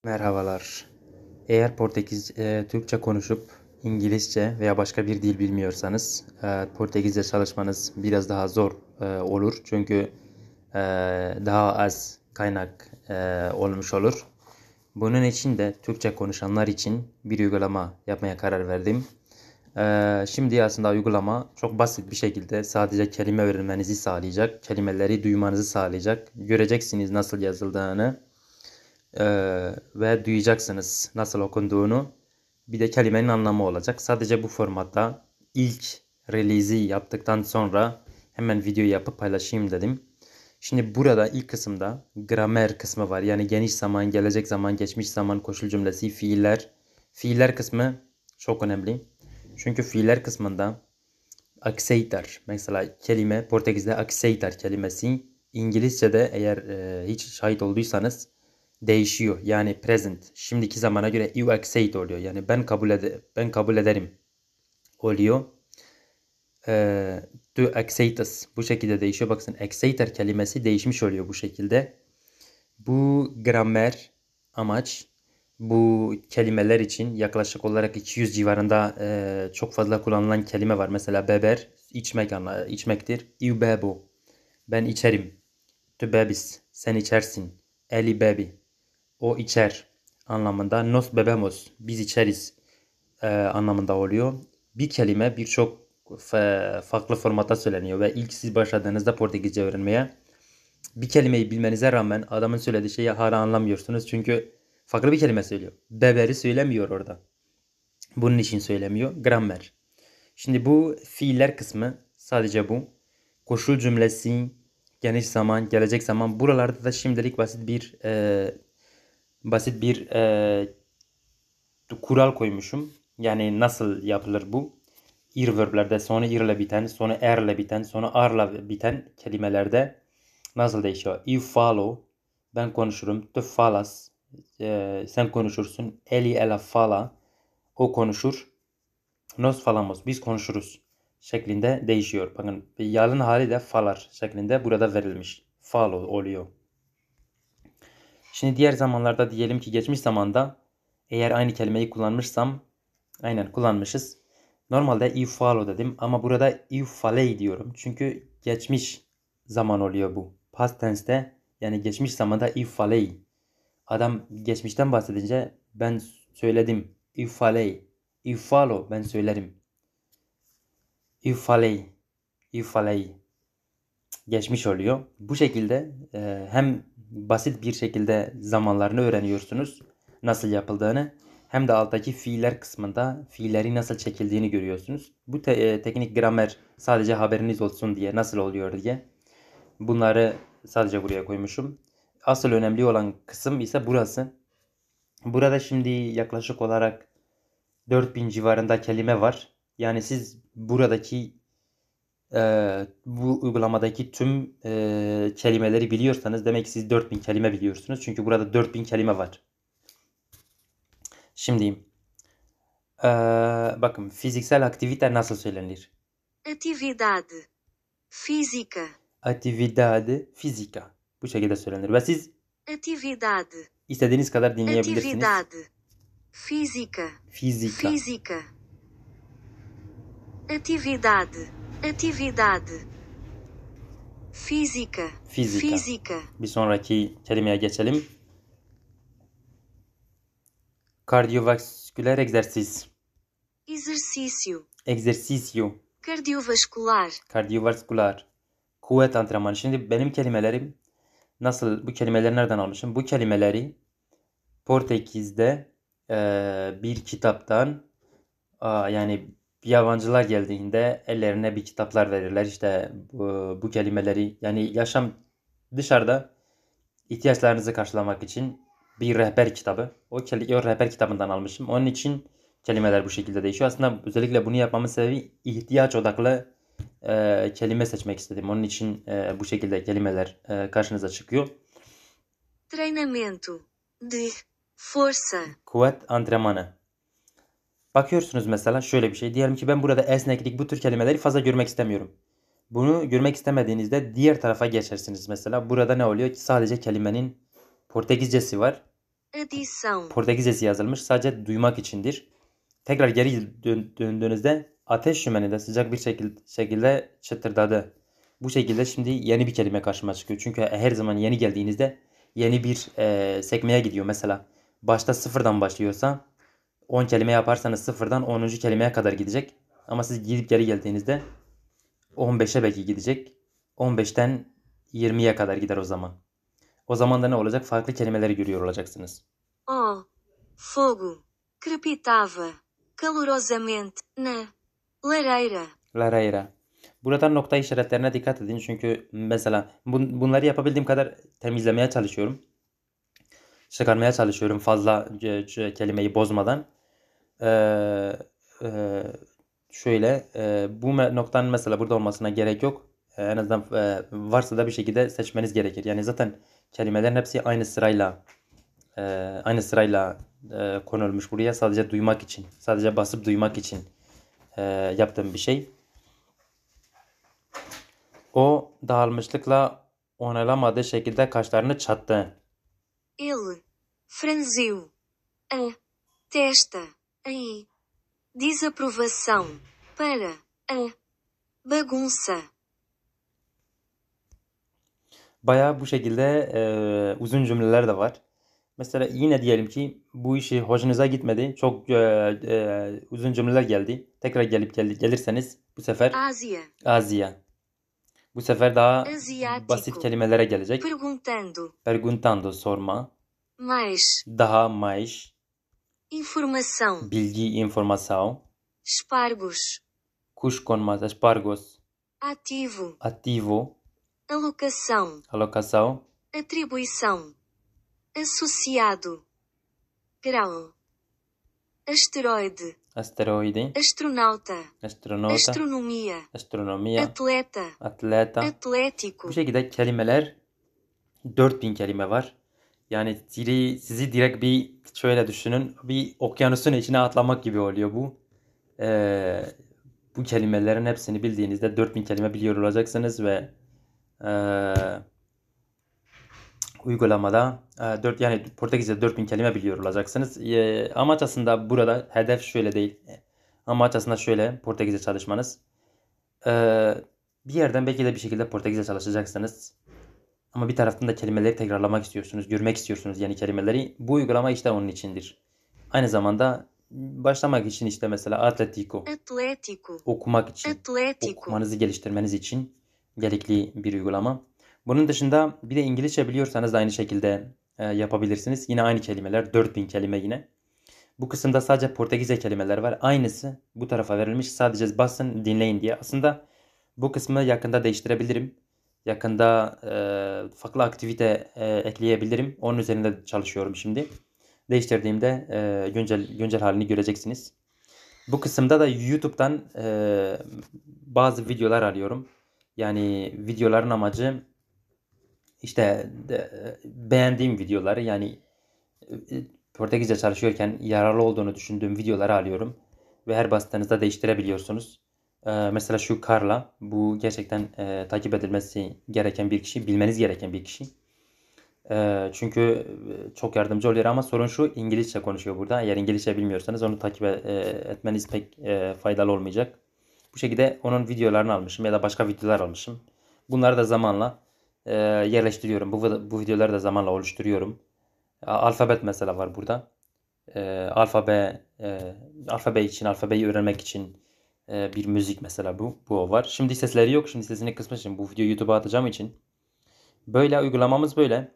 Merhabalar. Eğer Türkçe konuşup İngilizce veya başka bir dil bilmiyorsanız Portekizce çalışmanız biraz daha zor olur. Çünkü e, daha az kaynak olmuş olur. Bunun için de Türkçe konuşanlar için bir uygulama yapmaya karar verdim. Şimdi aslında uygulama çok basit bir şekilde sadece kelime öğrenmenizi sağlayacak, kelimeleri duymanızı sağlayacak. Göreceksiniz nasıl yazıldığını. Ve duyacaksınız nasıl okunduğunu. Bir de kelimenin anlamı olacak. Sadece bu formatta ilk release'i yaptıktan sonra hemen video yapıp paylaşayım dedim. Şimdi burada ilk kısımda gramer kısmı var. Yani geniş zaman, gelecek zaman, geçmiş zaman, koşul cümlesi, fiiller. Fiiller kısmı çok önemli. Çünkü fiiller kısmında aceitar mesela kelime Portekiz'de aceitar kelimesi İngilizce'de eğer hiç şahit olduysanız değişiyor. Yani present şimdiki zamana göre you accept oluyor. Yani ben kabul ederim oluyor. Tu acceptas bu şekilde değişiyor. Bakın acceptar kelimesi değişmiş oluyor bu şekilde. Bu gramer amaç bu kelimeler için yaklaşık olarak 200 civarında çok fazla kullanılan kelime var. Mesela beber içmektir. Eu bebo ben içerim. Tu bebes sen içersin. Eli bebi o içer anlamında. Nos bebemos biz içeriz anlamında oluyor. Bir kelime birçok farklı formatta söyleniyor ve ilk siz başladığınızda Portekizce öğrenmeye bir kelimeyi bilmenize rağmen adamın söylediği şeyi hala anlamıyorsunuz. Çünkü farklı bir kelime söylüyor. Beberi söylemiyor orada. Bunun için söylemiyor. Gramer. Şimdi bu fiiller kısmı sadece bu. Koşul cümlesi, geniş zaman, gelecek zaman. Buralarda da şimdilik basit bir kural koymuşum. Yani nasıl yapılır bu? Ir verblerde sonu ir ile biten, sonu er ile biten, sonu arla biten kelimelerde nasıl değişiyor? You follow, ben konuşurum. Tu falas, sen konuşursun. Eli ela fala, o konuşur. Nos falamos, biz konuşuruz şeklinde değişiyor. Bakın yalın hali de falar şeklinde burada verilmiş. Follow oluyor. Şimdi diğer zamanlarda diyelim ki geçmiş zamanda eğer aynı kelimeyi kullanmışsam aynen kullanmışız. Normalde you follow dedim ama burada you follow diyorum. Çünkü geçmiş zaman oluyor bu. Past tense'te yani geçmiş zamanda you follow. Adam geçmişten bahsedince ben söyledim. You follow. You follow ben söylerim. You follow. You follow. Geçmiş oluyor. Bu şekilde hem basit bir şekilde zamanlarını öğreniyorsunuz. Nasıl yapıldığını. Hem de alttaki fiiller kısmında fiilleri nasıl çekildiğini görüyorsunuz. Bu teknik gramer sadece haberiniz olsun diye nasıl oluyor diye. Bunları sadece buraya koymuşum. Asıl önemli olan kısım ise burası. Burada şimdi yaklaşık olarak 4000 civarında kelime var. Yani siz buradaki bu uygulamadaki tüm kelimeleri biliyorsanız demek ki siz 4000 kelime biliyorsunuz. Çünkü burada 4000 kelime var. Şimdi bakın fiziksel aktivite nasıl söylenir? Atividade física. Atividade física. Bu şekilde söylenir. Ve siz Atividade. istediğiniz kadar dinleyebilirsiniz. Atividade física. Física. Física. Atividade. Atividade. Física. Física. Física. Bir sonraki kelimeye geçelim. Kardiyovasküler egzersiz. Exercício. Exercicio. Cardiovascular. Kardiyovasküler. Kuvvet antrenmanı. Şimdi benim kelimelerim nasıl? Bu kelimeleri nereden almışım? Bu kelimeleri Portekiz'de bir kitaptan yani yabancılar geldiğinde ellerine bir kitaplar verirler. İşte bu kelimeleri yani dışarıda ihtiyaçlarınızı karşılamak için bir rehber kitabı. O rehber kitabından almışım. Onun için kelimeler bu şekilde değişiyor. Aslında özellikle bunu yapmamın sebebi ihtiyaç odaklı kelime seçmek istedim. Onun için bu şekilde kelimeler karşınıza çıkıyor. Treinamento de força. Kuvvet antrenmanı. Bakıyorsunuz mesela şöyle bir şey. Diyelim ki ben burada esneklik bu tür kelimeleri fazla görmek istemiyorum. Bunu görmek istemediğinizde diğer tarafa geçersiniz mesela. Burada ne oluyor? Sadece kelimenin Portekizcesi var. Adição. Portekizcesi yazılmış. Sadece duymak içindir. Tekrar geri döndüğünüzde ateş şöminede sıcak bir şekilde çıtırdadı. Bu şekilde şimdi yeni bir kelime karşıma çıkıyor. Çünkü her zaman yeni geldiğinizde yeni bir sekmeye gidiyor. Mesela başta sıfırdan başlıyorsa 10 kelime yaparsanız sıfırdan 10. kelimeye kadar gidecek. Ama siz gidip geri geldiğinizde 15'e belki gidecek. 15'ten 20'ye kadar gider o zaman. O zaman da ne olacak? Farklı kelimeleri görüyor olacaksınız. Oh. Fogo. Crepitava. Calorosamente. Na. Lareira. Lareira. Burada nokta işaretlerine dikkat edin. Çünkü mesela bunları yapabildiğim kadar temizlemeye çalışıyorum. Çıkarmaya çalışıyorum fazla kelimeyi bozmadan. Ee, e, şöyle bu noktanın mesela burada olmasına gerek yok. En azından varsa da bir şekilde seçmeniz gerekir. Yani zaten kelimelerin hepsi aynı sırayla konulmuş buraya. Sadece duymak için, sadece basıp duymak için yaptığım bir şey. O dağılmışlıkla onaylanmadığı şekilde kaşlarını çattı. Ele. Franziu. A. Testa. Em. Desaprovação. Para. A. Bagunça. Bayağı bu şekilde uzun cümleler de var. Mesela yine diyelim ki bu işi hoşunuza gitmedi. Çok uzun cümleler geldi. Tekrar gelirseniz bu sefer Ásia. Asya. Bu sefer daha basit Asiático. kelimelere gelecek. Perguntando. Perguntando sorma. Mais. Daha mais. Informação. Bilgi, informação. Espargos. Kuşkonmaz, espargos. Ativo. Ativo. Alocação. Alocação. Atribuição. Associado. Grau. Asteroide. Asteroide. Astronauta. Astronauta. Astronomia. Astronomia. Atleta. Atleta. Atlético. Bu şekilde kelimeler 4000 kelime var. Yani sizi direkt bir şöyle düşünün. Bir okyanusun içine atlamak gibi oluyor bu. Bu kelimelerin hepsini bildiğinizde 4000 kelime biliyor olacaksınız ve uygulamada yani Portekizce 4000 kelime biliyor olacaksınız. Amaç aslında burada hedef şöyle değil. Amaç aslında şöyle Portekizce çalışmanız. Bir yerden belki de bir şekilde Portekizce çalışacaksınız. Ama bir taraftan da kelimeleri tekrarlamak istiyorsunuz, görmek istiyorsunuz yeni kelimeleri. Bu uygulama işte onun içindir. Aynı zamanda başlamak için işte mesela Atletico, Atlético. okumak için, Atlético. okumanızı geliştirmeniz için gerekli bir uygulama. Bunun dışında bir de İngilizce biliyorsanız da aynı şekilde yapabilirsiniz. Yine aynı kelimeler, 4000 kelime yine. Bu kısımda sadece Portekizce kelimeler var. Aynısı bu tarafa verilmiş. Sadece basın, dinleyin diye. Aslında bu kısmı yakında değiştirebilirim. Yakında farklı aktivite ekleyebilirim. Onun üzerinde çalışıyorum şimdi. Değiştirdiğimde güncel halini göreceksiniz. Bu kısımda da YouTube'dan bazı videolar alıyorum. Yani videoların amacı işte beğendiğim videoları yani Portekizce çalışıyorken yararlı olduğunu düşündüğüm videoları alıyorum. Ve her bastığınızda değiştirebiliyorsunuz. Mesela şu Carla, bu gerçekten takip edilmesi gereken bir kişi, bilmeniz gereken bir kişi. Çünkü çok yardımcı oluyor ama sorun şu, İngilizce konuşuyor burada. Eğer İngilizce bilmiyorsanız onu takip etmeniz pek faydalı olmayacak. Bu şekilde onun videolarını almışım ya da başka videolar almışım. Bunları da zamanla yerleştiriyorum. Bu videoları da zamanla oluşturuyorum. Alfabet mesela var burada. Alfabeyi öğrenmek için bir müzik mesela bu var. Şimdi sesleri yok. Şimdi sesini kısmışım. Bu videoyu YouTube'a atacağım için. Böyle uygulamamız böyle.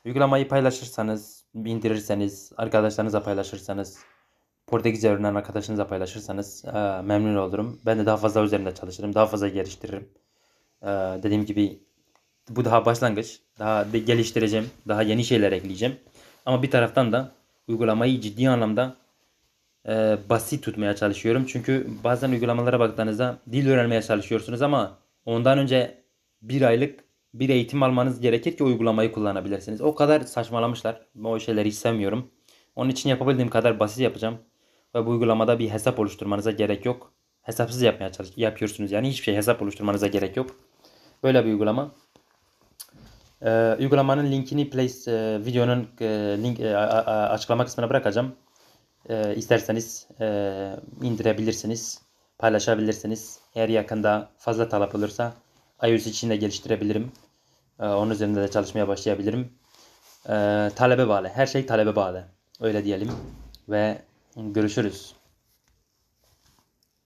Uygulamayı paylaşırsanız, indirirseniz, arkadaşlarınızla paylaşırsanız, Portekizce öğrenen arkadaşınızla paylaşırsanız memnun olurum. Ben de daha fazla üzerinde çalışırım. Daha fazla geliştiririm. Dediğim gibi bu daha başlangıç. Daha geliştireceğim. Daha yeni şeyler ekleyeceğim. Ama bir taraftan da uygulamayı ciddi anlamda basit tutmaya çalışıyorum. Çünkü bazen uygulamalara baktığınızda dil öğrenmeye çalışıyorsunuz ama ondan önce bir aylık bir eğitim almanız gerekir ki uygulamayı kullanabilirsiniz. O kadar saçmalamışlar. O şeyleri hiç sevmiyorum. Onun için yapabildiğim kadar basit yapacağım. Ve bu uygulamada bir hesap oluşturmanıza gerek yok. Hesapsız yapıyorsunuz yani hiçbir şey hesap oluşturmanıza gerek yok. Böyle bir uygulama. Uygulamanın linkini videonun açıklama kısmına bırakacağım. İsterseniz indirebilirsiniz, paylaşabilirsiniz. Eğer yakında fazla talep olursa iOS için de geliştirebilirim. Onun üzerinde de çalışmaya başlayabilirim. Talebe bağlı. Her şey talebe bağlı. Öyle diyelim. Ve görüşürüz.